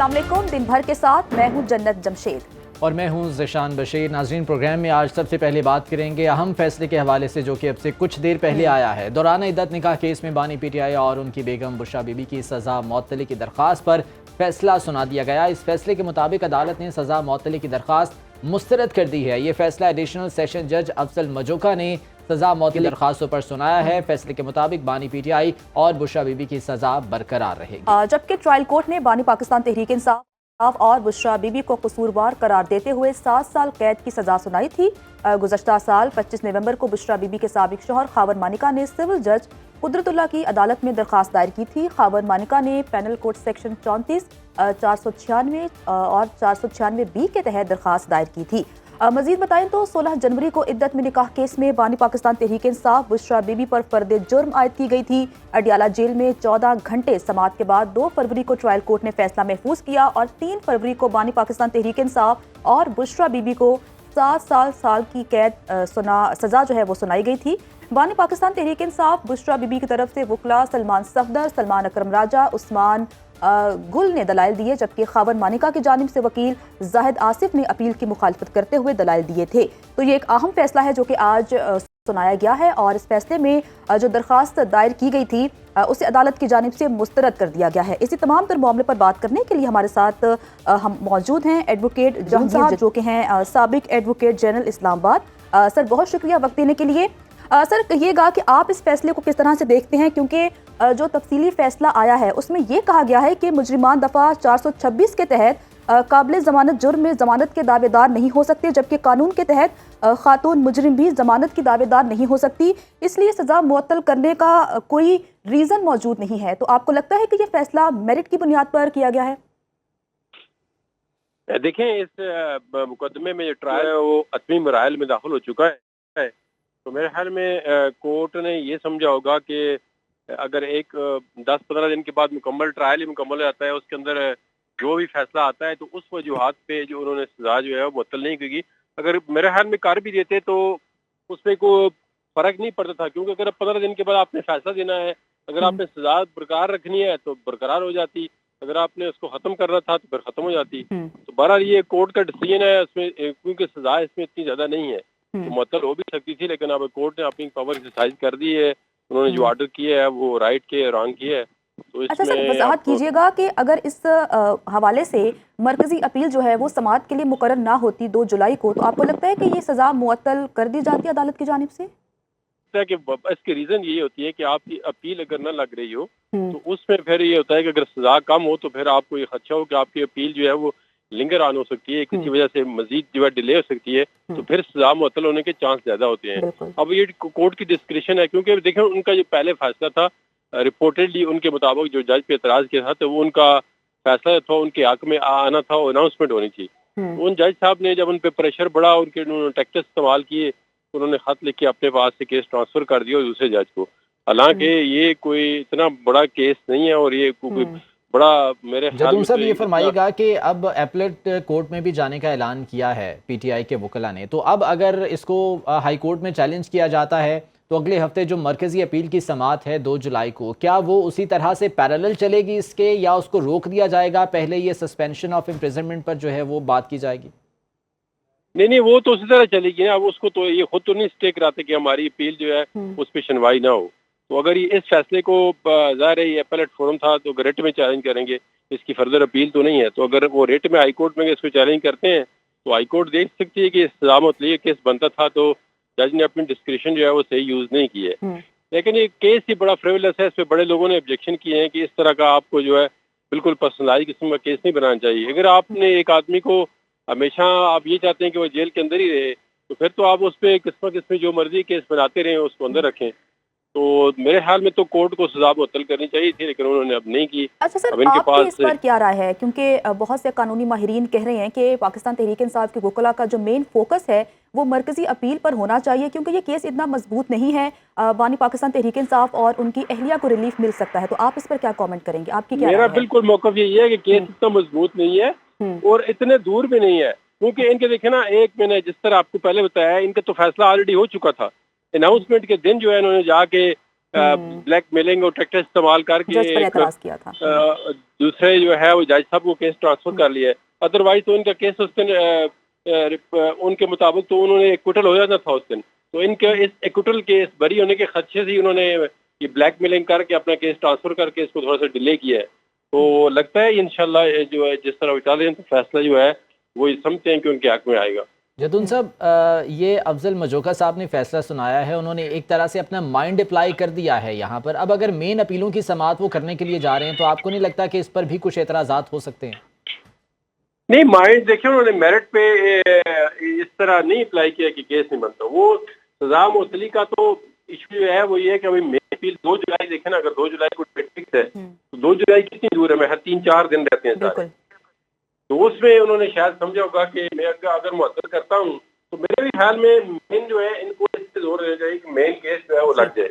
अस्सलाम वालेकुम। दिन भर के साथ मैं हूं जन्नत जमशेद और मैं हूं ज़िशान बशीर। नाज़रीन, प्रोग्राम में आज सबसे पहले बात करेंगे अहम फैसले के हवाले से जो कि अब से कुछ देर पहले आया है। दौरान इद्दत निकाह केस में बानी PTI और उनकी बेगम बुशरा बीबी की सज़ा मुअत्तली की दरख्वास्त पर फैसला सुना दिया गया। इस फैसले के मुताबिक अदालत ने सज़ा मुअत्तली की दरख्वास्त मुस्तरद कर दी है। ये फैसला एडिशनल सेशन जज अफजल मजोका ने सजा मौत की दरखास्तों पर सुनाया है। फैसले के मुताबिक बानी PTI और बुशरा बीबी की सजा बरकरार रहेगी, जबकि ट्रायल कोर्ट ने बानी पाकिस्तान तहरीक इंसाफ और बुशरा बीबी को कसूरवार करार देते हुए 7 साल कैद की सजा सुनाई थी। गुज़श्ता साल 25 नवंबर को बुशरा बीबी के साबिक शौहर खावन मानिका ने सिविल जज कुदरतुल्लाह की अदालत में दरखास्त दायर की थी। खावन मानिका ने पैनल कोड सेक्शन 34, 496 और 496B के तहत दरखास्त दायर की थी। मजीद बताएं तो 16 जनवरी को इद्दत में निकाह केस में बानी पाकिस्तान तहरीक इंसाफ बुशरा बीबी पर फर्द जुर्म आयद की गई थी। अडियाला जेल में 14 घंटे समाअत के बाद 2 फरवरी को ट्रायल कोर्ट ने फैसला महफूज किया और 3 फरवरी को बानी पाकिस्तान तहरीक इंसाफ और बुशरा बीबी को 7 साल की कैद सजा जो है वो सुनाई गई थी। बानी पाकिस्तान तहरीक इंसाफ बुशरा बीबी की तरफ से वकला सलमान सफदर, सलमान अकरम राजा, उस्मान गुल ने दलाइल दिए, जबकि खावन मानिका की जानिब से वकील जाहिद आसिफ ने अपील की मुखालफत करते हुए दलाइल दिए थे। तो ये एक अहम फैसला है जो कि आज सुनाया गया है और इस फैसले में जो दरखास्त दायर की गई थी उसे अदालत की जानिब से मुस्तरद कर दिया गया है। इसी तमाम तर मामले पर बात करने के लिए हमारे साथ हम मौजूद हैं एडवोकेट जहां साहब, जो कि हैं साबिक एडवोकेट जनरल इस्लामाबाद। सर, बहुत शुक्रिया वक्त देने के लिए। सर, कहिएगा कि आप इस फैसले को किस तरह से देखते हैं, क्योंकि जो तफसीली फैसला आया है उसमें ये कहा गया है कि मुजरिमान दफ़ा 426 के तहत काबिल ज़मानत जुर्म में ज़मानत के दावेदार नहीं हो सकते, जबकि कानून के तहत खातून मुजरिम भी ज़मानत की दावेदार नहीं हो सकती, इसलिए सज़ा मुअत्तल करने का कोई रीज़न मौजूद नहीं है। तो आपको लगता है कि ये फैसला मेरिट की बुनियाद पर किया गया है? देखें, इस मुकदमे में जो ट्रायल है वो अतमी मराइल में दाखिल हो चुका है। तो मेरे ख्याल में कोर्ट ने ये समझा होगा कि अगर एक 10-15 दिन के बाद मुकम्मल ट्रायल ही मुकम्मल हो जाता है, उसके अंदर जो भी फैसला आता है तो उस वजूहात पे जो उन्होंने सजा जो है वो मुअत्तल नहीं की। अगर मेरे ख्याल में कर भी देते तो उसमें कोई फर्क नहीं पड़ता था, क्योंकि अगर 15 दिन के बाद आपने फैसला देना है, अगर आपने सजा बरकरार रखनी है तो बरकरार हो जाती, अगर आपने उसको खत्म करना था तो फिर खत्म हो जाती। तो बहरहाल ये कोर्ट का डिसीजन है, उसमें क्योंकि सजा इसमें इतनी ज्यादा नहीं है तो मुअत्तल हो भी सकती थी, लेकिन अब कोर्ट ने अपनी पावर एक्सरसाइज कर दी है। उन्होंने जो ऑर्डर किया है वो राइट के रॉन्ग किया है। तो अच्छा सर, वजाहत कीजिएगा कि अगर इस हवाले से मरकजी अपील जो है वो समाअत के लिए मुकर्रर ना होती 2 जुलाई को, तो आपको लगता है कि ये सजा मुअत्तल कर दी जाती है अदालत की जानिब से? कि इसकी रीजन ये होती है कि आपकी अपील अगर न लग रही हो तो उसमें फिर ये होता है कि अगर सजा कम हो तो फिर आपको ये खदशा हो कि आपकी अपील जो है वो लिंगर ऑन हो सकती है, किसी वजह से मजीद जो है डिले हो सकती है, तो फिर सजा मुअत्तल होने के चांस ज्यादा होते हैं। अब ये कोर्ट की डिस्क्रिप्शन है, क्योंकि देखें उनका जो पहले फैसला था रिपोर्टेडली उनके मुताबिक जो जज पे एतराज किया था तो वो उनका फैसला था उनके हक में आना था, अनाउंसमेंट होनी थी। उन जज साहब ने जब उन पे प्रेशर बढ़ा, उनके टैक्टिक्स इस्तेमाल किए, उन्होंने खत लिख के अपने पास से केस ट्रांसफर कर दिया दूसरे जज को। हालांकि ये कोई इतना बड़ा केस नहीं है और ये कोई बड़ा मेरे ख्याल में साहब ये फरमाइएगा कि अब एपलेट कोर्ट में भी जाने का ऐलान किया है PTI के वकला ने, तो अब अगर इसको हाई कोर्ट में चैलेंज किया जाता है तो अगले हफ्ते जो मरकजी अपील की समाअत है 2 जुलाई को, क्या वो उसी तरह से पैरेलल चलेगी इसके, या उसको रोक दिया जाएगा? पहले ये सस्पेंशन ऑफ इम्प्रिजनमेंट पर जो है वो बात की जाएगी? नहीं, वो तो उसी तरह चलेगी ना। अब उसको तो ये खुद तो नहीं स्टे कराते कि हमारी अपील जो है उस पर सुनवाई ना हो। तो अगर ये इस फैसले को ज़ाहिर है ये अपीलेट फोरम था तो रिट में चैलेंज करेंगे, इसकी फर्दर अपील तो नहीं है। तो अगर वो रिट में हाई कोर्ट में इसको चैलेंज करते हैं तो हाई कोर्ट देख सकती है कि सजा मुअत्तली केस बनता था तो जज ने अपनी डिस्क्रिप्शन जो है वो सही यूज नहीं की है। लेकिन ये केस ही बड़ा फ्रिवलेस है, इस पर बड़े लोगों ने ऑब्जेक्शन किए हैं कि इस तरह का आपको जो है बिल्कुल पर्सनलाइज किस्म का केस नहीं बनाना चाहिए। अगर आपने एक आदमी को हमेशा आप ये चाहते हैं कि वो जेल के अंदर ही रहे तो फिर तो आप उस पर किस्म जो मर्जी केस बनाते रहे, उसको अंदर रखें। तो मेरे ख्याल में तो कोर्ट को सजा मुअत्तल करनी चाहिए थी, लेकिन उन्होंने अब नहीं की। अच्छा सर, आपकी इस पर क्या राय है, क्योंकि बहुत से कानूनी माहिरीन कह रहे हैं कि पाकिस्तान तहरीक इंसाफ के वकला का जो मेन फोकस है वो मरकजी अपील पर होना चाहिए, क्योंकि ये केस इतना मजबूत नहीं है। बानी पाकिस्तान तहरीक इंसाफ और उनकी अहलिया को रिलीफ मिल सकता है। तो आप इस पर क्या कमेंट करेंगे, आपकी क्या मेरा राय है? बिल्कुल मौक़िफ़ यही है कि केस इतना मजबूत नहीं है और इतने दूर भी नहीं है, क्योंकि इनके देखे ना, एक मैंने जिस तरह आपको पहले बताया इनका तो फैसला ऑलरेडी हो चुका था। अनाउंसमेंट के दिन जो है इन्होंने जाके ब्लैकमेलिंग और टैक्टिक्स इस्तेमाल करके जज पर एतराज किया था। दूसरे जो है वो जज साहब को केस ट्रांसफर कर लिया है। अदरवाइज तो इनका केस उस दिन उनके मुताबिक तो उन्होंने एक्विटल हो जाना था उस दिन। तो इनके इस एक्विटल केस बरी होने के खदशे से ही उन्होंने ये ब्लैकमेलिंग करके अपना केस ट्रांसफर करके इसको थोड़ा सा डिले किया है। तो लगता है इंशाल्लाह जो है जिस तरह चल रहे हैं तो फैसला जो है वो ये समझते हैं कि उनके हक में आएगा। जदुन साहब, ये अफजल मजोका साहब ने फैसला सुनाया है, उन्होंने एक तरह से अपना माइंड अप्लाई कर दिया है यहाँ पर। अब अगर मेन अपीलों की समाअत वो करने के लिए जा रहे हैं तो आपको नहीं लगता कि इस पर भी कुछ एतराज़ात हो सकते हैं? नहीं, माइंड देखिए उन्होंने मेरिट पे इस तरह नहीं अप्लाई किया कि केस नहीं बनता। वो सजा मुअत्तली का तो इशू है वो ये है कि अभी मेन अपील 2 जुलाई देखे ना, अगर 2 जुलाई को डेट फिक्स है तो 2 जुलाई कितनी दूर है, मैं हर 3-4 दिन रहते हैं सारे। तो उसमें उन्होंने शायद समझा होगा कि मैं अगर मुअत्तल करता हूँ तो मेरे भी ख्याल में मेन जो है इनको इससे जोर देना चाहिए कि मेन केस जो है वो लग जाए,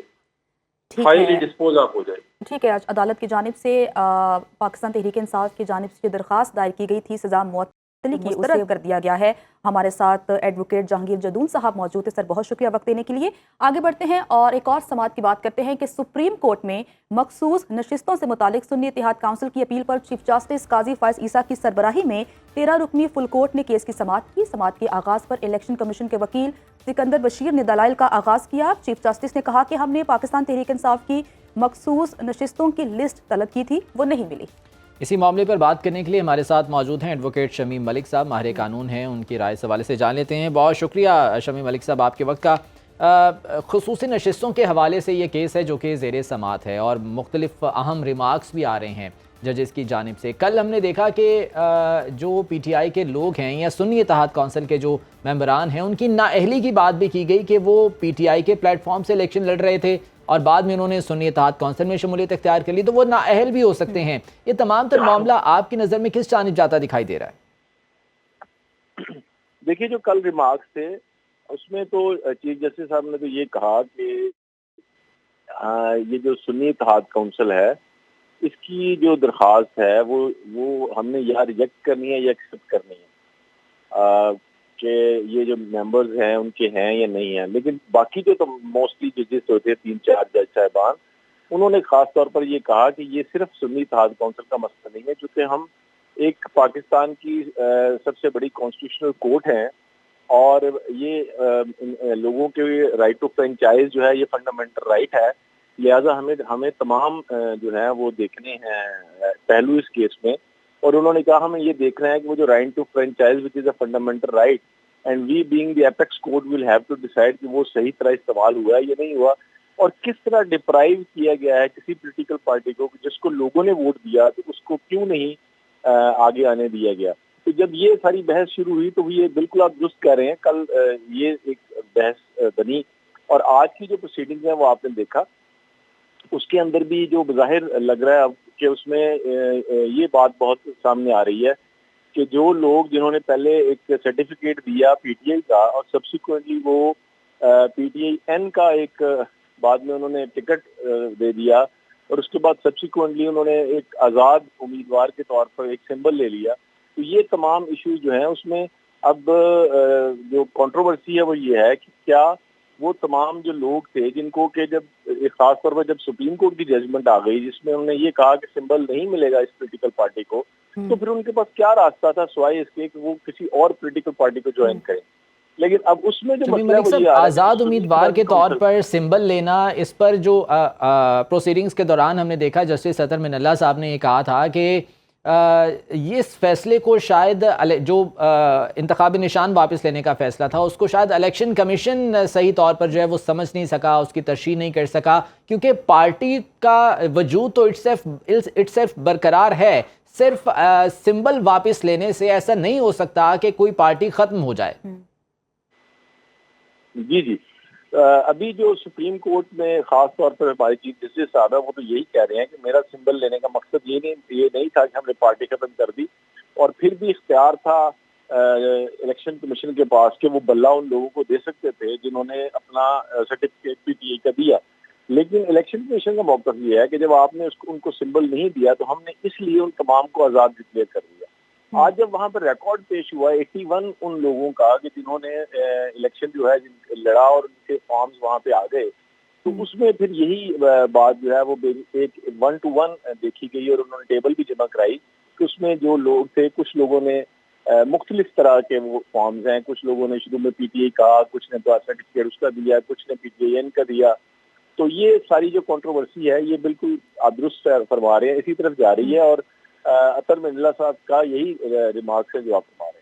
फाइनली डिस्पोज ऑफ हो जाए। ठीक है, आज अदालत की जानिब से पाकिस्तान तहरीक इंसाफ की जानिब से दरख्वास्त दायर की गई थी सजा मुअत्तली की, उसे कर दिया गया है। हमारे साथ एडवोकेट जहांगीर जदून साहब मौजूद है। सर, बहुत शुक्रिया वक्त देने के लिए। आगे बढ़ते हैं और एक और समाअत की बात करते हैं कि सुप्रीम कोर्ट में मखसूस नशिस्तों से मुतालिक सुन्नी इत्तेहाद काउंसिल की अपील पर चीफ जस्टिस काजी फायज ईसा की सरबराही में 13 रुकनी फुल कोर्ट ने केस की समाअत की। समाअत के आगाज पर इलेक्शन कमीशन के वकील सिकंदर बशीर ने दलाइल का आगाज किया। चीफ जस्टिस ने कहा कि हमने पाकिस्तान तहरीक इंसाफ की मखसूस नशिस्तों की लिस्ट तलब की थी, वो नहीं मिली। इसी मामले पर बात करने के लिए हमारे साथ मौजूद हैं एडवोकेट शमीम मलिक साहब, माहिर कानून हैं। उनकी राय इस हवाले से जान लेते हैं। बहुत शुक्रिया शमीम मलिक साहब आपके वक्त का। खुसूसी नशिस्तों के हवाले से ये केस है जो कि ज़ेरे समाअत है और मुख्तलिफ अहम रिमार्क्स भी आ रहे हैं जजेस की जानिब से। कल हमने देखा कि जो PTI के लोग हैं या सुन्नी इत्तेहाद काउंसिल के जो मेंबरान हैं उनकी नाअहली की बात भी की गई कि वो PTI के प्लेटफॉर्म से इलेक्शन लड़ रहे थे और बाद में उन्होंने सुन्नी इत्तेहाद काउंसिल में शमूलियत इख्तियार कर ली, तो वो नाअहल भी हो सकते हैं। ये तमाम तर मामला आपकी नज़र में किस जानिब जाता दिखाई दे रहा है? देखिए, जो कल रिमार्क्स थे उसमें तो चीफ जस्टिस साहब ने तो ये कहा कि ये जो सुन्नी इत्तेहाद काउंसिल है इसकी जो दरख्वास्त है वो हमने या रिजेक्ट करनी है या एक्सेप्ट करनी है कि ये जो मेंबर्स हैं उनके हैं या नहीं हैं। लेकिन बाकी जो तो मोस्टली जजेस होते हैं 3-4 जज साहबान, उन्होंने खास तौर पर ये कहा कि ये सिर्फ सुन्नी इत्तेहाद काउंसिल का मसला नहीं है, क्योंकि हम एक पाकिस्तान की सबसे बड़ी कॉन्स्टिट्यूशनल कोर्ट है और ये लोगों के राइट टू फ्रेंचाइज जो है ये फंडामेंटल राइट है। लिहाजा हमें तमाम जो है वो देखने हैं पहलू इस केस में। और उन्होंने कहा हमें ये देखना है कि वो जो right to franchise which is a fundamental right and we being the apex court will have to decide कि वो सही तरह इस्तेमाल हुआ है या नहीं हुआ और किस तरह डिप्राइव किया गया है किसी पॉलिटिकल पार्टी को जिसको लोगों ने वोट दिया तो उसको क्यों नहीं आगे आने दिया गया। तो जब ये सारी बहस शुरू हुई तो ये बिल्कुल आप दुरुस्त कह रहे हैं, कल ये एक बहस बनी और आज की जो प्रोसीडिंग्स है वो आपने देखा, उसके अंदर भी जो बज़ाहिर लग रहा है अब कि उसमें ये बात बहुत सामने आ रही है कि जो लोग जिन्होंने पहले एक सर्टिफिकेट दिया PTI का और सब्सिक्वेंटली वो PTI-N का एक बाद में उन्होंने टिकट दे दिया और उसके बाद सब्सिक्वेंटली उन्होंने एक आज़ाद उम्मीदवार के तौर पर एक सिंबल ले लिया। तो ये तमाम इश्यूज जो हैं उसमें अब जो कंट्रोवर्सी है वो ये है कि क्या वो तमाम जो लोग थे जिनको के जब खास तौर पर जब सुप्रीम कोर्ट की जजमेंट आ गई जिसमें उन्होंने ये कहा कि सिंबल नहीं मिलेगा इस पॉलिटिकल पार्टी को, तो फिर उनके पास क्या रास्ता था सिवाय इसके कि वो किसी और पॉलिटिकल पार्टी को ज्वाइन करें। लेकिन अब उसमें जो मसला है वो ये आज़ाद उम्मीदवार के तौर पर सिंबल लेना, इस पर जो प्रोसीडिंग्स के दौरान हमने देखा जस्टिस सतर मिनल्ला साहब ने ये कहा था कि ये इस फैसले को शायद जो इंतखाबी निशान वापस लेने का फैसला था उसको शायद इलेक्शन कमीशन सही तौर पर जो है वो समझ नहीं सका, उसकी तशरीह नहीं कर सका, क्योंकि पार्टी का वजूद तो इट्सेल्फ बरकरार है। सिर्फ सिंबल वापस लेने से ऐसा नहीं हो सकता कि कोई पार्टी खत्म हो जाए। जी अभी जो सुप्रीम कोर्ट में खास तौर पर हमारे चीफ जस्टिस साहब है वो तो यही कह रहे हैं कि मेरा सिंबल लेने का मकसद ये नहीं था कि हमने पार्टी खत्म कर दी और फिर भी इख्तियार था इलेक्शन कमीशन के पास कि वो बल्ला उन लोगों को दे सकते थे जिन्होंने अपना सर्टिफिकेट PTI का दिया। लेकिन इलेक्शन कमीशन का मौक़िफ़ ये है कि जब आपने उनको सिंबल नहीं दिया तो हमने इसलिए उन तमाम को आज़ाद डिक्लेयर कर दिया। आज जब वहाँ पर रिकॉर्ड पेश हुआ 81 उन लोगों का कि जिन्होंने इलेक्शन जो है लड़ा और उनके फॉर्म्स वहाँ पे आ गए, तो उसमें फिर यही बात जो है वो एक 1 to 1 देखी गई और उन्होंने टेबल भी जमा कराई कि उसमें जो लोग थे, कुछ लोगों ने मुख्तलिफ तरह के वो फॉर्म्स हैं, कुछ लोगों ने शुरू में पीटीआई कहा, कुछ ने तो सर्टिफिकेट उसका दिया, कुछ ने पीटीआईएन का दिया। तो ये सारी जो कंट्रोवर्सी है ये बिल्कुल आप दुरुस्त फरमा रहे हैं, इसी तरफ जा रही है और अतर मंडला साहब का यही रिमार्क्स है जो आप फरमा रहे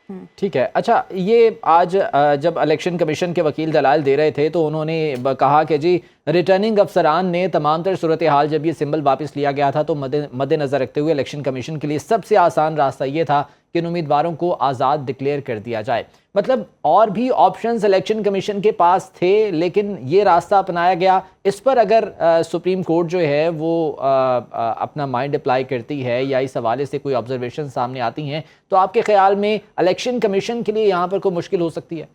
हैं। ठीक है। अच्छा, ये आज जब इलेक्शन कमीशन के वकील दलाल दे रहे थे तो उन्होंने कहा कि जी रिटर्निंग अफसरान ने तमाम तर सूरत हाल जब ये सिंबल वापस लिया गया था तो मद्देनजर रखते हुए इलेक्शन कमीशन के लिए सबसे आसान रास्ता ये था कि इन उम्मीदवारों को आज़ाद डिक्लेयर कर दिया जाए। मतलब और भी ऑप्शंस इलेक्शन कमीशन के पास थे लेकिन ये रास्ता अपनाया गया। इस पर अगर सुप्रीम कोर्ट जो है वो अपना माइंड अप्लाई करती है या इस हवाले से कोई ऑब्जर्वेशन सामने आती हैं तो आपके ख्याल में इलेक्शन कमीशन के लिए यहाँ पर कोई मुश्किल हो सकती है?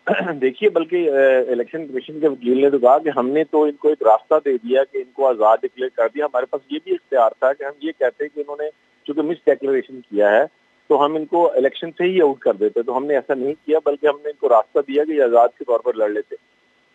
देखिए, बल्कि इलेक्शन कमीशन के वकील ने तो कहा कि हमने तो इनको एक रास्ता दे दिया कि इनको आज़ाद डिक्लेयर कर दिया। हमारे पास ये भी इख्तियार था कि हम ये कहते हैं कि इन्होंने चूंकि मिस डिक्लेरेशन किया है तो हम इनको इलेक्शन से ही आउट कर देते। तो हमने ऐसा नहीं किया, बल्कि हमने इनको रास्ता दिया कि आज़ाद के तौर पर लड़ लेते।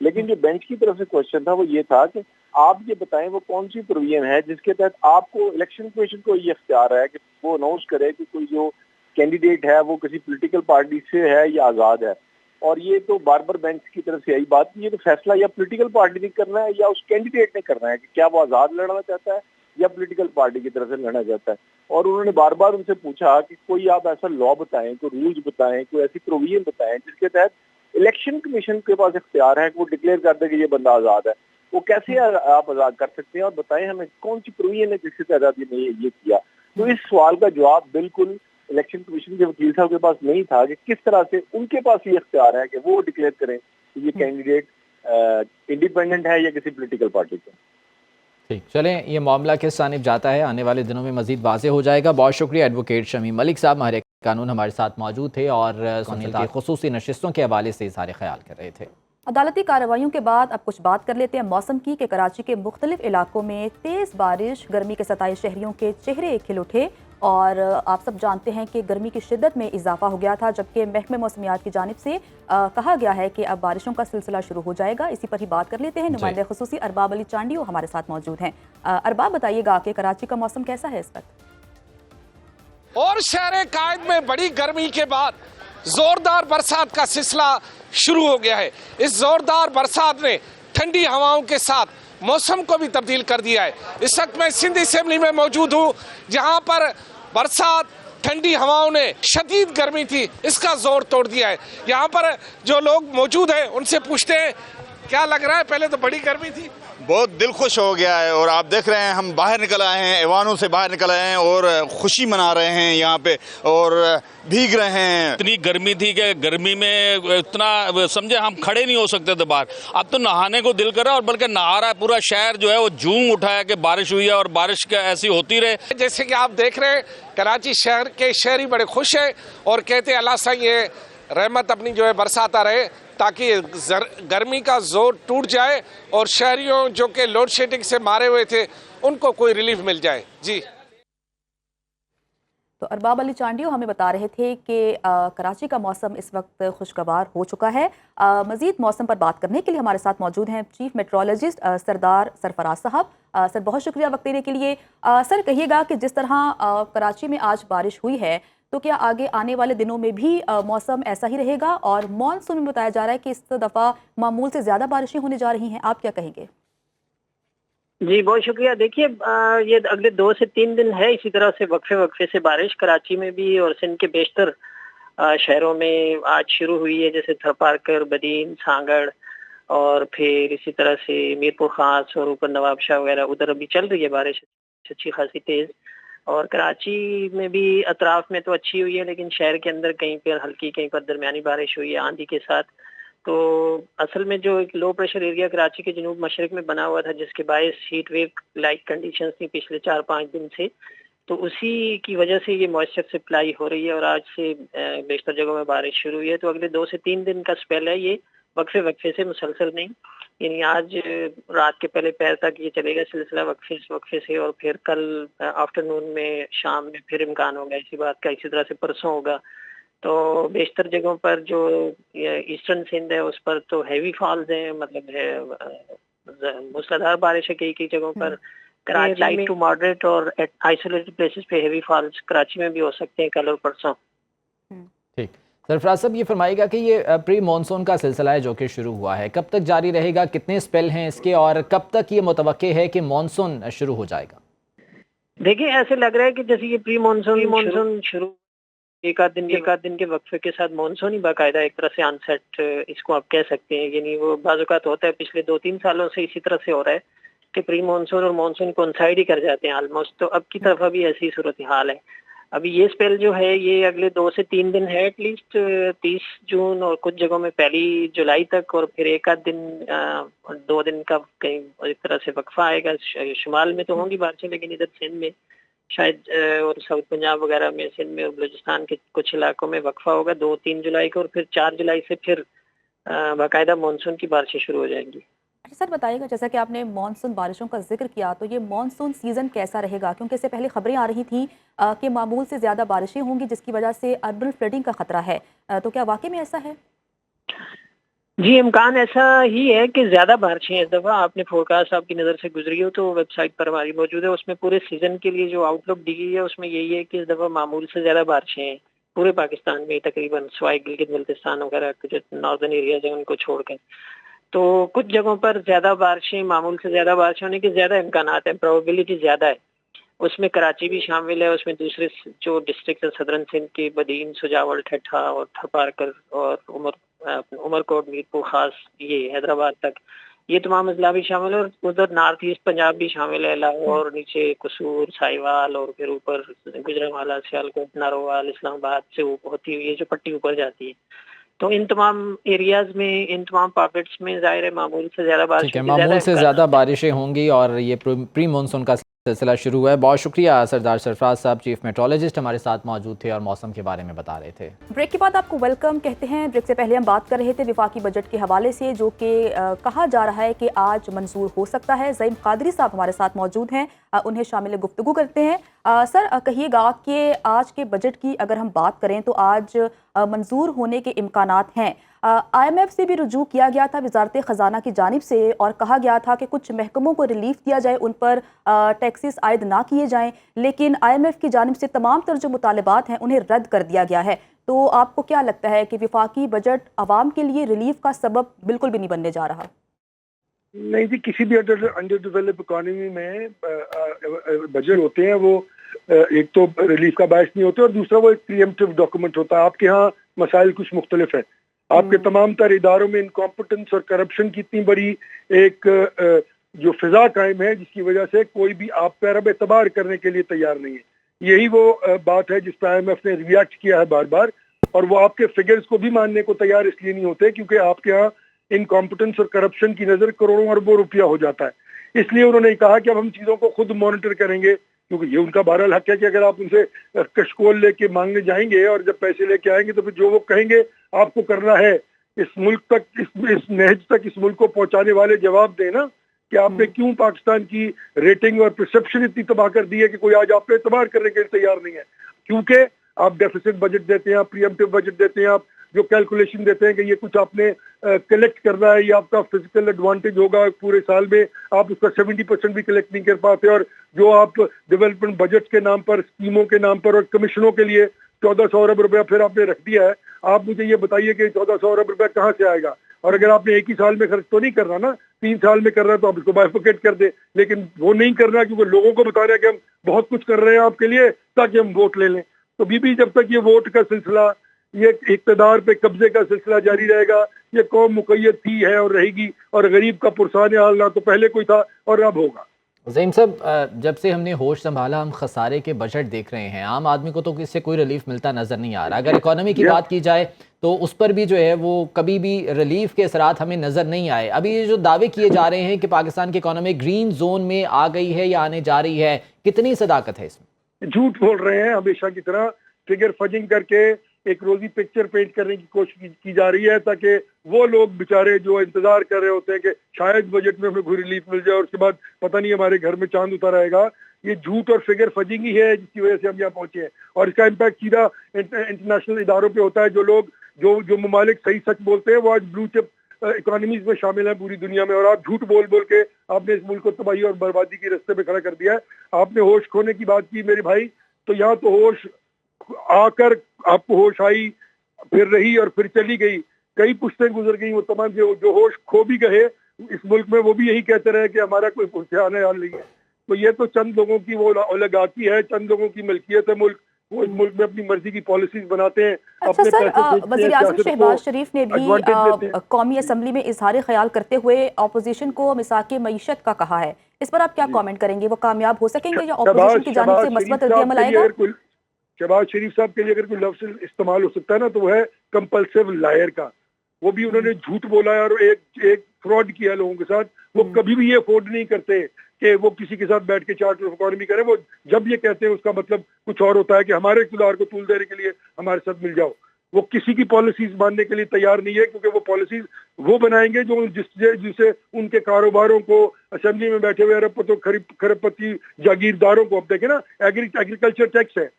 लेकिन जो बेंच की तरफ से क्वेश्चन था वो ये था कि आप ये बताएं वो कौन सी प्रोविजन है जिसके तहत आपको इलेक्शन कमीशन को ये इख्तियार है कि वो अनाउंस करे कि कोई जो कैंडिडेट है वो किसी पोलिटिकल पार्टी से है या आज़ाद है। और ये तो बार बार बेंच की तरफ से आई बात कि ये तो फैसला या पॉलिटिकल पार्टी ने करना है या उस कैंडिडेट ने करना है कि क्या वो आज़ाद लड़ना चाहता है या पॉलिटिकल पार्टी की तरफ से लड़ना चाहता है। और उन्होंने बार बार उनसे पूछा कि कोई आप ऐसा लॉ बताएं, कोई रूल्स बताएं, कोई ऐसी प्रोविजन बताएं जिसके तहत इलेक्शन कमीशन के पास इख्तियार है कि वो डिक्लेयर कर दे कि ये बंदा आज़ाद है। वो कैसे आप आज़ाद कर सकते हैं और बताएं हमें कौन सी प्रोविजन है जिसके तहत ये किया। तो इस सवाल का जवाब बिल्कुल इलेक्शन कमीशन के वकील साहब के पास नहीं था कि किस तरह से उनके पास ये इख्तियार है कि वो डिक्लेयर करें कि ये कैंडिडेट इंडिपेंडेंट है या किसी पॉलिटिकल पार्टी का। ठीक, चलें, ये मामला किस जानिब जाता है आने वाले दिनों में मजीद वाज़ेह हो जाएगा। बहुत शुक्रिया एडवोकेट शमीम मलिक साहब, माहिर कानून हमारे साथ मौजूद थे और सुनील की खुसूसी नशिस्तों के हवाले से इज़हार ख्याल कर रहे थे। अदालती कार्रवाइयों के बाद अब कुछ बात कर लेते हैं मौसम की कि कराची के मुख्तलिफ इलाकों में तेज़ बारिश गर्मी के सताए शहरियों के चेहरे खिल उठे और आप सब जानते हैं कि गर्मी की शिद्दत में इजाफा हो गया था, जबकि महकमे मौसमियात की जानिब से कहा गया है कि अब बारिशों का सिलसिला शुरू हो जाएगा। इसी पर ही बात कर लेते हैं। नुमाइंदे खुसूसी अरबाब अली चांडियो हमारे साथ मौजूद हैं। अरबाब, बताइएगा कि कराची का मौसम कैसा है इस वक्त? और शहर कायद में बड़ी गर्मी के बाद जोरदार बरसात का सिलसिला शुरू हो गया है। इस जोरदार बरसात ने ठंडी हवाओं के साथ मौसम को भी तब्दील कर दिया है। इस वक्त मैं सिंध असेंबली में मौजूद हूँ जहाँ पर बरसात ठंडी हवाओं ने शदीद गर्मी थी इसका जोर तोड़ दिया है। यहाँ पर जो लोग मौजूद हैं उनसे पूछते हैं क्या लग रहा है। पहले तो बड़ी गर्मी थी, बहुत दिल खुश हो गया है और आप देख रहे हैं हम बाहर निकल आए हैं, ऐवानों से बाहर निकल आए हैं और खुशी मना रहे हैं यहाँ पे और भीग रहे हैं। इतनी गर्मी थी कि गर्मी में इतना समझे हम खड़े नहीं हो सकते थे बाहर। अब तो नहाने को दिल कर रहा है और बल्कि नहा रहा है। पूरा शहर जो है वो झूम उठा है कि बारिश हुई है और बारिश का ऐसी होती रहे। जैसे कि आप देख रहे हैं कराची शहर के शहरी बड़े खुश हैं और कहते हैं अल्लाह से ये रहमत अपनी जो है बरसाता रहे ताकि गर्मी का जोर टूट जाए और शहरियों जो कि लोड शेडिंग से मारे हुए थे उनको कोई रिलीफ मिल जाए। जी, तो अरबाब अली चांडियो हमें बता रहे थे कि कराची का मौसम इस वक्त खुशगवार हो चुका है। मजीद मौसम पर बात करने के लिए हमारे साथ मौजूद हैं चीफ मेट्रोलॉजिस्ट सरदार सरफराज साहब। सर, बहुत शुक्रिया वक्त देने के लिए। सर, कहिएगा कि जिस तरह कराची में आज बारिश हुई है तो क्या आगे आने वाले दिनों में भी मौसम ऐसा ही रहेगा? और मॉनसून में बताया जा रहा है कि इस दफ़ा मामूल से ज़्यादा बारिशें होने जा रही हैं, आप क्या कहेंगे? जी, बहुत शुक्रिया। देखिए, ये अगले 2 से 3 दिन है इसी तरह से वक्फे से बारिश कराची में भी और सिंध के बेशतर शहरों में आज शुरू हुई है, जैसे थरपारकर, बदीन, सांगड़ और फिर इसी तरह से मीरपुर खास और ऊपर नवाबशाह वगैरह उधर अभी चल रही है बारिश अच्छी खासी तेज। और कराची में भी अतराफ में तो अच्छी हुई है लेकिन शहर के अंदर कहीं पर हल्की कहीं पर दरमियानी बारिश हुई है आंधी के साथ। तो असल में जो एक लो प्रेशर एरिया कराची के जनूब मशरक में बना हुआ था जिसके बायस हीट वेव लाइक कंडीशंस थी पिछले 4-5 दिन से, तो उसी की वजह से ये मॉइस्चर सप्लाई हो रही है और आज से बेशतर जगहों में बारिश शुरू हुई है। तो अगले 2 से 3 दिन का स्पेल है, ये वक्फे से मुसलसल नहीं, यानी आज रात के पहले पैर तक ये चलेगा सिलसिला वक्फे से और फिर कल आफ्टरनून में शाम में फिर इम्कान होगा इसी बात का। इसी तरह से परसों होगा। तो बेशतर जगहों पर जो ईस्टर्न सिंध है उस पर तो हैवी फॉल्स हैं, मतलब है मूसलाधार बारिश है कई कई जगहों पर। कराची लाइट टू मॉडरेट और आइसोलेटेड प्लेसेस पे हैवी फॉल्स कराची में भी हो सकते हैं कल और परसों। ठीक, सरफराज साहब ये फरमाइएगा कि ये प्री मानसून का सिलसिला है जो कि शुरू हुआ है, कब तक जारी रहेगा, कितने स्पेल हैं इसके, और कब तक ये मुतवक्के है कि मानसून शुरू हो जाएगा? देखिए ऐसे लग रहा है कि जैसे ये प्री मानसून शुरू एक आध दिन के वक्फे के साथ मानसून ही बाकायदा एक तरह से अनसेट इसको आप कह सकते हैं। यानी वो बाज़-औक़ात होता है, पिछले 2-3 सालों से इसी तरह से हो रहा है कि प्री मानसून और मानसून कोइंसाइड ही कर जाते हैं ऑलमोस्ट। तो अब की तरफ अभी ऐसी सूरत हाल है। अभी ये स्पेल जो है ये अगले 2 से 3 दिन है एटलीस्ट, 30 जून और कुछ जगहों में 1 जुलाई तक, और फिर एक आध दिन 2 दिन का कहीं एक तरह से वक्फा आएगा। शुमाल में तो होंगी बारिशें, लेकिन इधर सिंध में शायद और साउथ पंजाब वगैरह में, सिंध में और बलूचिस्तान के कुछ इलाकों में वक्फा होगा 2-3 जुलाई को, और फिर 4 जुलाई से फिर बाकायदा मानसून की बारिशें शुरू हो जाएंगी। अच्छा सर बताइएगा, जैसा कि आपने मानसून बारिशों का जिक्र किया, तो ये मानसून सीज़न कैसा रहेगा? क्योंकि इससे पहले खबरें आ रही थी कि मामूल से ज़्यादा बारिशें होंगी जिसकी वजह से अर्बन फ्लडिंग का खतरा है, तो क्या वाकई में ऐसा है? जी इम्कान ऐसा ही है कि ज्यादा बारिशें इस दफा। आपने फोरकास्ट आपकी नजर से गुजरी हो तो वेबसाइट पर हमारी मौजूद है, उसमें पूरे सीजन के लिए जो आउटलुक दी गई है उसमें यही है कि इस दफा मामूल से ज्यादा बारिशें हैं पूरे पाकिस्तान में, तकरीबन सवाई गिलगित बल्तिस्तान वगैरह जो नॉर्दर्न एरियाज हैं उनको छोड़कर। तो कुछ जगहों पर ज्यादा बारिशें, मामूल से ज्यादा बारिश होने के ज्यादा इम्कान हैं, प्रोबेबिलिटी ज्यादा है। उसमें कराची भी शामिल है, उसमें दूसरे जो डिस्ट्रिक्ट है सदरन सिंध के बदीन, सुजावल, ठट्ठा और थरपारकर और उमरकोट, मीरपुर खास, ये हैदराबाद तक, ये तमाम अजला भी शामिल है। और उधर नॉर्थ ईस्ट पंजाब भी शामिल है, लाहौर, नीचे कसूर, साहिवाल और फिर ऊपर गुजरांवाला, सियालकोट, नारोवाल, इस्लामाबाद से होती हुई ये जो पट्टी ऊपर जाती है। तो इन तमाम एरियाज में, इन तमाम पॉकेट्स में ज़ाहिर है मामूल से ज़्यादा बारिश, ठीक है, मामूल से ज़्यादा बारिशें होंगी और ये प्री मानसून का सिलसिला शुरू हुआ है। बहुत शुक्रिया सरदार सरफराज साहब, चीफ मेट्रोलॉजिस्ट हमारे साथ मौजूद थे और मौसम के बारे में बता रहे थे। ब्रेक के बाद आपको वेलकम कहते हैं। ब्रेक से पहले हम बात कर रहे थे विफाकी बजट के हवाले से, जो कि कहा जा रहा है कि आज मंजूर हो सकता है। ज़ईम कादरी साहब हमारे साथ मौजूद हैं, उन्हें शामिल गुफ्तगू करते हैं। सर कहिएगा कि आज के बजट की अगर हम बात करें तो आज मंजूर होने के इम्कानात हैं। IMF से भी रुजू किया गया था वजारत ख़जाना की जानिब से, और कहा गया था कि कुछ महकमों को रिलीफ दिया जाए, उन पर टैक्सेस आयद ना किए जाएं, लेकिन IMF की जानिब से तमाम तर जो मुतालबात हैं उन्हें रद्द कर दिया गया है। तो आपको क्या लगता है कि विफाकी बजट आवाम के लिए रिलीफ का सबब बिल्कुल भी नहीं बनने जा रहा? नहीं जी, किसी भी अंडर डेवलप इकोनॉमी में बजट होते हैं वो एक तो रिलीफ का बायस नहीं होते, और दूसरा वो एक प्रीएम्प्टिव डॉक्यूमेंट होता है। आपके यहाँ मसाइल कुछ मुख्तलिफ है, आपके तमाम तर इदारों में इनकॉम्पिटेंस और करप्शन की इतनी बड़ी एक जो फिजा कायम है जिसकी वजह से कोई भी आप पर अब एतबार करने के लिए तैयार नहीं है। यही वो बात है जिस पर IMF ने रिएक्ट किया है बार बार, और वो आपके फिगर्स को भी मानने को तैयार इसलिए नहीं होते क्योंकि आपके यहाँ इनकॉम्पिटेंस और करप्शन की नजर करोड़ों अरबों रुपया हो जाता है। इसलिए उन्होंने कहा कि अब हम चीजों को खुद मॉनिटर करेंगे, क्योंकि ये उनका बहरहाल हक है कि अगर आप उनसे कशकोल लेके मांगने जाएंगे और जब पैसे लेके आएंगे तो फिर जो वो कहेंगे आपको करना है, इस मुल्क तक, इस नहज तक इस मुल्क को पहुंचाने वाले जवाब देना कि आपने क्यों पाकिस्तान की रेटिंग और परसेप्शन इतनी तबाह कर दी है कि कोई आज आप पे एतबार करने के लिए तैयार नहीं है। क्योंकि आप डेफिसिट बजट देते हैं, आप प्रीएम्प्टिव बजट देते हैं, आप जो कैलकुलेशन देते हैं कि ये कुछ आपने कलेक्ट करना है, ये आपका फिजिकल एडवांटेज होगा पूरे साल में, आप उसका 70% भी कलेक्ट नहीं कर पाते। और जो आप डेवलपमेंट बजट के नाम पर, स्कीमों के नाम पर और कमीशनों के लिए 1400 अरब रुपया फिर आपने रख दिया है, आप मुझे ये बताइए कि 1400 अरब रुपया कहाँ से आएगा? और अगर आपने एक ही साल में खर्च तो नहीं करना ना, 3 साल में कर रहा है तो आप इसको बाइफरकेट कर दे, लेकिन वो नहीं करना क्योंकि लोगों को बता रहे हैं कि हम बहुत कुछ कर रहे हैं आपके लिए ताकि हम वोट ले लें। तो बीबी जब तक ये वोट का सिलसिला, ये इक़्तिदार पे कब्जे का सिलसिला जारी रहेगा, ये कौम मुक़य्यद थी, है और रहेगी, और गरीब का पुरसान हाल ना तो पहले कोई था और अब होगा। ज़ईम साहब, जब से हमने होश संभाला हम खसारे के बजट देख रहे हैं, आम आदमी को तो इससे कोई रिलीफ मिलता नजर नहीं आ रहा। अगर इकोनॉमी की बात की जाए तो उस पर भी जो है वो कभी भी रिलीफ के असरात हमें नजर नहीं आए। अभी ये जो दावे किए जा रहे हैं कि पाकिस्तान की इकोनॉमी ग्रीन जोन में आ गई है या आने जा रही है, कितनी सदाकत है इसमें? झूठ बोल रहे हैं हमेशा की तरह, फिगर फजिंग करके एक रोजी पिक्चर पेंट करने की कोशिश की जा रही है ताकि वो लोग बेचारे जो इंतजार कर रहे होते हैं कि शायद बजट में हमें कोई रिलीफ मिल जाए और उसके बाद पता नहीं हमारे घर में चांद उतर आएगा, ये झूठ और फिगर फजिंगी है जिसकी वजह से हम यहाँ पहुंचे हैं, और इसका इम्पैक्ट सीधा इंटरनेशनल इदारों पे होता है। जो लोग जो ममालिक सही सच बोलते हैं वो आज ब्लू चिप इकोनॉमीज में शामिल है पूरी दुनिया में, और आप झूठ बोल बोल के आपने इस मुल्क को तबाही और बर्बादी के रास्ते पे खड़ा कर दिया है। आपने होश खोने की बात की मेरे भाई, तो यहाँ तो होश आकर आपको होश आई, फिर रही और फिर चली गई, कई पुश्तें गुजर गई। वो तमाम जो होश खो भी गए इस मुल्क में वो भी यही कहते रहे कि हमारा कोई आने वाला नहीं है। तो ये तो चंद लोगों की वो ओलिगार्की है, चंद लोगों की मिल्कियत है मुल्क, वो इस मुल्क में अपनी मर्जी की पॉलिसीज बनाते हैं। अच्छा सर, वज़ीर आज़म शहबाज शरीफ ने भी कौमी असम्बली में इजहार ख्याल करते हुए अपोजिशन को मिसाक मईशत का कहा है, इस पर आप क्या कमेंट करेंगे? वो कामयाब हो सकेंगे या अपोजिशन की जानिब से मस्बत रद्द-ए-अमल आएगा? शहबाज शरीफ साहब के लिए अगर कोई लफ्ज़ इस्तेमाल हो सकता है ना तो वो है कंपल्सिव लायर का। वो भी उन्होंने झूठ बोला है और एक फ्रॉड किया लोगों के साथ। वो कभी भी ये अफोर्ड नहीं करते कि वो किसी के साथ बैठ के चार्ट ऑफ इकोनॉमी करें। वो जब ये कहते हैं उसका मतलब कुछ और होता है कि हमारे इक़्तिदार को तूल देने के लिए हमारे साथ मिल जाओ। वो किसी की पॉलिसीज मानने के लिए तैयार नहीं है, क्योंकि वो पॉलिसीज वो बनाएंगे जो जिसे उनके कारोबारों को, असेंबली में बैठे हुए अरबपतियों खरबपति जागीरदारों को, अब देखें ना एग्रीकल्चर टैक्स है,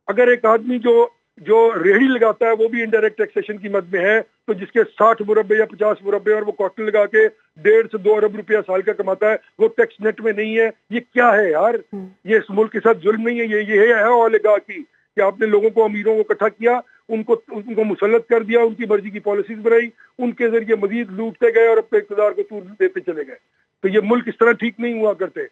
अगर एक आदमी जो रेहड़ी लगाता है वो भी इनडायरेक्ट टैक्सेशन की मद में है, तो जिसके 60 मुरब्बे या 50 मुरब्बे और वो कॉटन लगा के 1.5 से 2 अरब रुपया साल का कमाता है, वो टैक्स नेट में नहीं है। ये क्या है यार? ये इस मुल्क के साथ जुल्म नहीं है, ये है ओलिगार्की कि आपने लोगों को, अमीरों को इकट्ठा किया, उनको मुसल्लत कर दिया, उनकी मर्जी की पॉलिसीज बनाई, उनके जरिए मजीद लूटते गए और अपने इक़्तिदार को तूल देते चले गए। तो ये मुल्क इस तरह ठीक नहीं हुआ करते।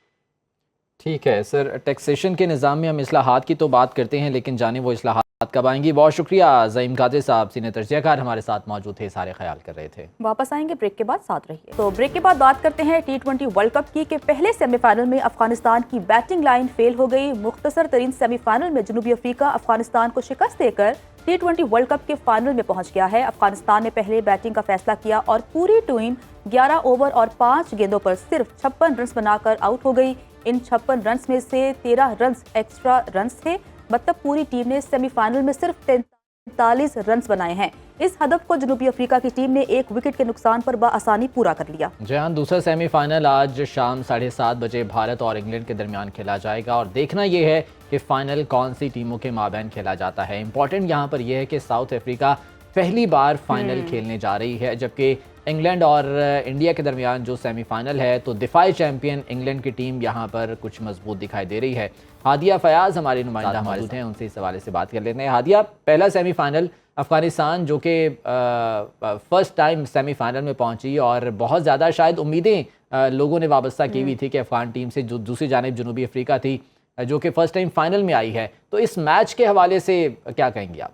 ठीक है सर, टैक्सेशन के निज़ाम में हम इस्लाहात की तो बात करते हैं, लेकिन जाने वो इस्लाहात कब आएंगी? बहुत शुक्रिया ज़ईम कादिर साहब, सीनियर तजज़ियाकार हमारे साथ मौजूद थे, सारे ख्याल कर रहे थे। वापस आएंगे ब्रेक के बाद, साथ रहिए। तो ब्रेक के बाद बात करते हैं T20 वर्ल्ड कप की कि पहले सेमीफाइनल में अफगानिस्तान की बैटिंग लाइन फेल हो गई। मुख्तसर तरीन सेमीफाइनल में जनूबी अफ्रीका अफगानिस्तान को शिकस्त देकर T20 वर्ल्ड कप के फाइनल में पहुंच गया है। अफगानिस्तान ने पहले बैटिंग का फैसला किया और पूरी टीम 11 ओवर और 5 गेंदों पर सिर्फ 56 रन बनाकर आउट हो गई। इन 56 रन में से 13 रन एक्स्ट्रा रन थे, मतलब पूरी टीम ने सेमीफाइनल में सिर्फ 43 रन बनाए हैं। इस हदफ को जनूबी अफ्रीका की टीम ने 1 विकेट के नुकसान पर बआसानी पूरा कर लिया। जहां दूसरा सेमीफाइनल आज शाम 7:30 बजे भारत और इंग्लैंड के दरमियान खेला जाएगा, और देखना यह है कि फाइनल कौन सी टीमों के माबैन खेला जाता है। इंपॉर्टेंट यहाँ पर यह है कि साउथ अफ्रीका पहली बार फाइनल खेलने जा रही है, जबकि इंग्लैंड और इंडिया के दरमियान जो सेमीफाइनल है, तो दिफाई चैंपियन इंग्लैंड की टीम यहाँ पर कुछ मजबूत दिखाई दे रही है। हादिया फयाज हमारी नुमाइंदा मौजूद हैं, उनसे इस हवाले से बात कर लेते हैं। हादिया, पहला सेमीफाइनल अफगानिस्तान जो कि फर्स्ट टाइम सेमीफाइनल में पहुंची, और बहुत ज़्यादा शायद उम्मीदें लोगों ने वाबस्ता की हुई थी कि अफगान टीम से, जो दूसरी जानिब जनूबी अफ्रीका थी जो कि फर्स्ट टाइम फाइनल में आई है। तो इस मैच के हवाले से क्या कहेंगे आप?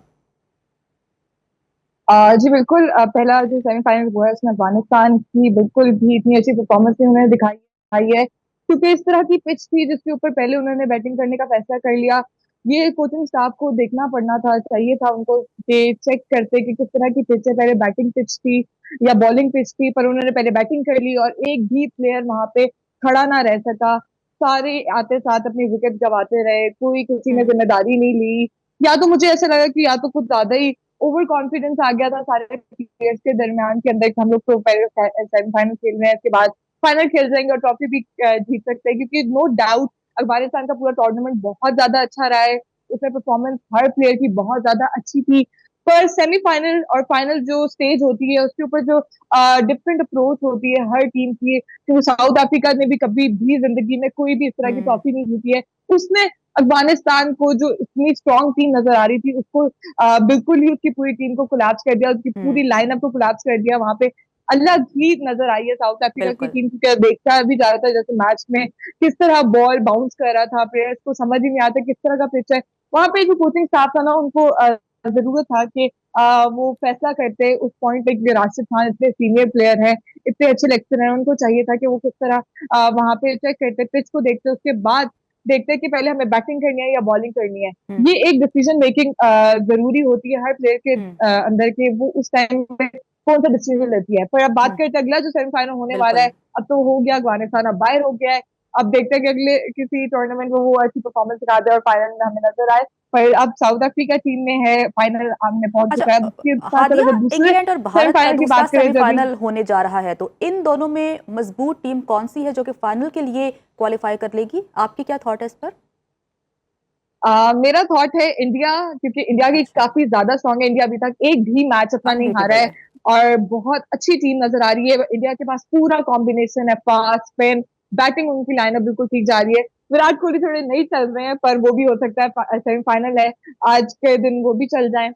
जी बिल्कुल, पहला जो सेमीफाइनल हुआ है उसमें अफगानिस्तान की बिल्कुल भी इतनी अच्छी परफॉर्मेंस उन्होंने दिखाई है, क्योंकि इस तरह की पिच थी जिसके ऊपर पहले उन्होंने बैटिंग करने का फैसला कर लिया। ये कोचिंग स्टाफ को देखना पड़ना था, चाहिए था उनको कि चेक करते कि किस तरह की पिच है, पहले बैटिंग पिच थी या बॉलिंग पिच थी, पर उन्होंने पहले बैटिंग कर ली और एक भी प्लेयर वहां पे खड़ा ना रह सका। सारे आते साथ अपनी विकेट गंवाते रहे, कोई किसी ने जिम्मेदारी नहीं ली। या तो मुझे ऐसा लगा कि या तो कुछ ज्यादा ही ओवर कॉन्फिडेंस आ गया था सारे प्लेयर्स के दरमियान के अंदर कि हम लोग तो पहले सेमीफाइनल खेल रहे हैं, इसके बाद फाइनल खेल जाएंगे और ट्रॉफी भी जीत सकते हैं, क्योंकि नो डाउट अफगानिस्तान का पूरा टूर्नामेंट बहुत ज्यादा अच्छा रहा है। उसमें परफॉर्मेंस हर प्लेयर की बहुत ज्यादा अच्छी थी, पर सेमीफाइनल और फाइनल जो स्टेज होती है उसके ऊपर जो डिफरेंट अप्रोच होती है हर टीम की, क्योंकि साउथ अफ्रीका ने भी कभी भी जिंदगी में कोई भी इस तरह की ट्रॉफी नहीं जीती है। उसने अफगानिस्तान को जो इतनी स्ट्रॉन्ग टीम नजर आ रही थी उसको बिल्कुल ही उसकी पूरी टीम को कोलैप्स कर दिया, उसकी पूरी लाइनअप को कोलैप्स कर दिया। वहां पे अलग ही नजर आई है साउथ अफ्रीका की टीम, क्योंकि देखा भी जा रहा था जैसे मैच में किस तरह बॉल बाउंस कर रहा था, प्लेयर्स को समझ ही नहीं आता किस तरह का पिच है। वहां पे जो कोचिंग स्टाफ था ना, उनको जरूरत था कि वो फैसला करते उस पॉइंट पे, राशिद खान इतने सीनियर प्लेयर है, इतने अच्छे लेक्चर हैं, उनको चाहिए था कि वो किस तरह वहां पे चेक करते, पिच को देखते, उसके बाद देखते हैं कि पहले हमें बैटिंग करनी है या बॉलिंग करनी है। ये एक डिसीजन मेकिंग जरूरी होती है हर प्लेयर के अंदर के, वो उस टाइम पे कौन सा डिसीजन लेती है। पर अब बात करते अगला जो सेमीफाइनल होने वाला है, अब तो हो गया, अफगानिस्तान अब बाहर हो गया है। अब देखते हैं कि अगले किसी टूर्नामेंट में वो अच्छी परफॉर्मेंस दिखा दे और फाइनल में हमें नजर आए। पर अब साउथ अफ्रीका टीम में है, फाइनल हमने पहुंच चुका है। अब उसके साथ अगर हादिया, दूसरे इंग्लैंड और भारत का सेमीफाइनल की दूसरा बात करें जब सेमीफाइनल होने जा रहा है, तो इन दोनों में मजबूत टीम कौन सी है जो कि फाइनल के लिए क्वालिफाई कर लेगी? आपकी क्या थॉट है इस पर? मेरा थॉट है इंडिया, क्योंकि इंडिया की काफी ज्यादा स्ट्रांग है। इंडिया अभी तक एक भी मैच अपना नहीं हारा है और बहुत अच्छी टीम नजर आ रही है। इंडिया के पास पूरा कॉम्बिनेशन है, फास्ट, स्पिन, बैटिंग, उनकी लाइनअप बिल्कुल ठीक जा रही है। विराट कोहली थोड़े नहीं चल रहे हैं, पर वो भी हो सकता है सेमीफाइनल है आज के दिन वो भी चल जाए।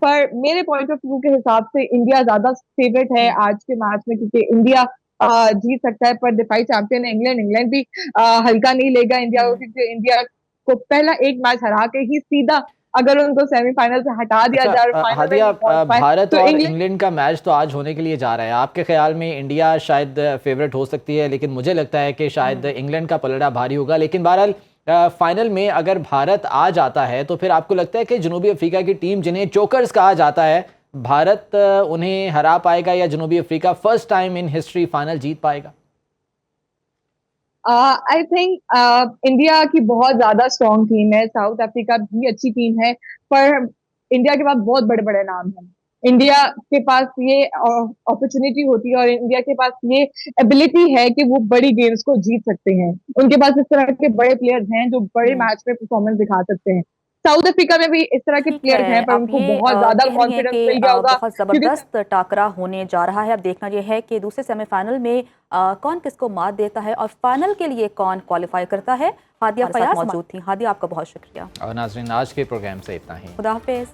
पर मेरे पॉइंट ऑफ व्यू के हिसाब से इंडिया ज्यादा फेवरेट है आज के मैच में, क्योंकि इंडिया जीत सकता है। पर दिफाई चैंपियन है इंग्लैंड, इंग्लैंड भी हल्का नहीं लेगा इंडिया को, क्योंकि इंडिया को पहला एक मैच हरा के ही सीधा अगर उनको सेमीफाइनल से हटा दिया जाए, हादिया, भारत और इंग्लैंड का मैच तो आज होने के लिए जा रहा है। आपके ख्याल में इंडिया शायद फेवरेट हो सकती है, लेकिन मुझे लगता है कि शायद इंग्लैंड का पलड़ा भारी होगा। लेकिन बहरहाल फाइनल में अगर भारत आ जाता है तो फिर आपको लगता है कि जनूबी अफ्रीका की टीम, जिन्हें चोकर्स कहा जाता है, भारत उन्हें हरा पाएगा या जनूबी Africa first time in history final जीत पाएगा? आई थिंक इंडिया की बहुत ज्यादा स्ट्रॉन्ग टीम है, साउथ अफ्रीका भी अच्छी टीम है, पर इंडिया के पास बहुत बड़े बड़े नाम हैं। इंडिया के पास ये अपॉर्चुनिटी होती है और इंडिया के पास ये एबिलिटी है कि वो बड़ी गेम्स को जीत सकते हैं। उनके पास इस तरह के बड़े प्लेयर्स हैं जो बड़े मैच में परफॉर्मेंस दिखा सकते हैं। साउथ अफ्रीका में भी इस तरह के प्लेयर्स हैं, पर उनको बहुत ज्यादा कॉन्फिडेंस मिल गया होगा। बहुत जबरदस्त टाकरा होने जा रहा है। अब देखना यह है कि दूसरे सेमीफाइनल में कौन किसको मात देता है और फाइनल के लिए कौन क्वालिफाई करता है। हादिया फयाज मौजूद थी। हादिया, आपका बहुत शुक्रिया। और नाज़रीन, आज के प्रोग्राम से इतना ही। खुदा हाफिज।